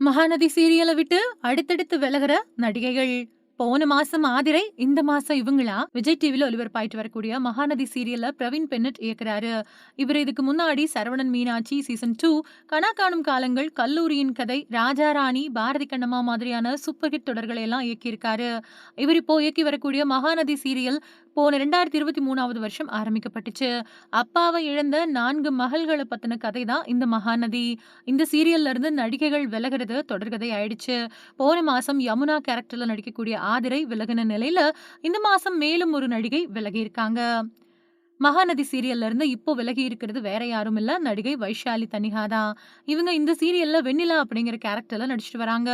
மகாநதி சீரியல விட்டு அடுத்தடுத்து விலகுற நடிகைகள். போன மாசம் ஆதிரை, இந்த மாசம் இவங்களா? விஜய் டிவில ஒளிபரப்பாயிட்டு வரக்கூடிய மகாநதி சீரியல்ல பிரவீன் பென்னட் இயக்குறாரு. இவரு இதுக்கு முன்னாடி சரவணன் மீனாட்சி சீசன் 2, கனா காணும் காலங்கள், கல்லூரியின் கதை, ராஜா ராணி, பாரதி கண்ணம்மா மாதிரியான சூப்பர் ஹிட் தொடர்களை எல்லாம் இயக்கியிருக்காரு. இவர் இப்போ இயக்கி வரக்கூடிய மகாநதி சீரியல் போன 2023வது வருஷம் ஆரம்பிக்கப்பட்டுச்சு. அப்பாவை இழந்த 4 மகள்கள பத்தின கதை தான் இந்த மகாநதி. இந்த சீரியல்ல இருந்து நடிகைகள் விலகுறது தொடர்கதை ஆயிடுச்சு. போன மாசம் யமுனா கேரக்டர்ல நடிக்கக்கூடிய ஆதிரை விலகின நிலையில, இந்த மாசம் மேலும் ஒரு நடிகை விலகியிருக்காங்க. மகாநதி சீரியல்ல இருந்து இப்போ விலகி இருக்கிறது வேற யாரும் இல்ல. நடிகை வைஷாலி தனிஹா தான். இவங்க இந்த சீரியல்ல வெண்ணிலா அப்படிங்கிற கேரக்டர்ல நடிச்சுட்டு வராங்க.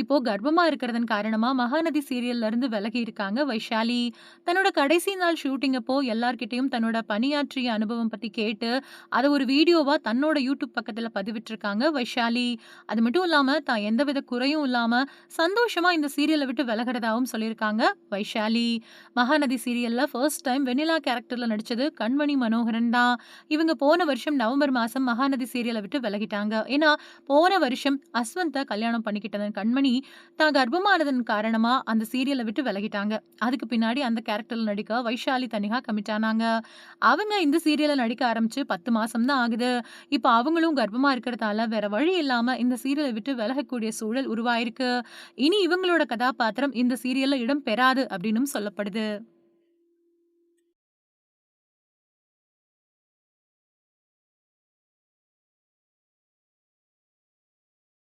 இப்போ கர்ப்பமா இருக்கிறதன் காரணமா மகாநதி சீரியல்ல இருந்து விலகி இருக்காங்க வைஷாலி. தன்னோட கடைசி நாள் ஷூட்டிங் அப்போ எல்லார்கிட்டயும் தன்னோட பணியாற்றிய அனுபவம் பத்தி கேட்டு, அத ஒரு வீடியோவா தன்னோட யூடியூப் பக்கத்துல பதிவிட்டிருக்காங்க வைஷாலி. அது மட்டும் இல்லாம தான் எந்தவித குறையும் இல்லாம சந்தோஷமா இந்த சீரியல விட்டு விலகுறதாவும் சொல்லியிருக்காங்க வைஷாலி. மகாநதி சீரியல்ல ஃபர்ஸ்ட் டைம் வெண்ணிலா கேரக்டர்ல நடிச்சது கண்மணி மனோகரன் தான். இவங்க போன வருஷம் நவம்பர் மாசம் மகாநதி சீரியல விட்டு விலகிட்டாங்க. ஏன்னா, போன வருஷம் அஸ்வந்த கல்யாணம் பண்ணிக்கிட்டதன் கண்மணி தான் கர்ப்பமானதன் காரணமா அந்த சீரியல விட்டு விலகிட்டாங்க. அதுக்கு பின்னாடி அந்த கேரக்டர்ல நடிக்க வைஷாலி தனிஹா கமிட் ஆனாங்க. அவங்க இந்த சீரியல்ல நடிக்க ஆரம்பிச்சு 10 மாசம் தான் ஆகுது. இப்ப அவங்களும் கர்ப்பமா இருக்கிறதால வேற வழி இல்லாம இந்த சீரியல விட்டு விலகக்கூடிய சூழல் உருவாயிருக்கு. இனி இவங்களோட கதாபாத்திரம் இந்த சீரியல்ல இடம் பெறாது அப்படின்னும் சொல்லப்படுது.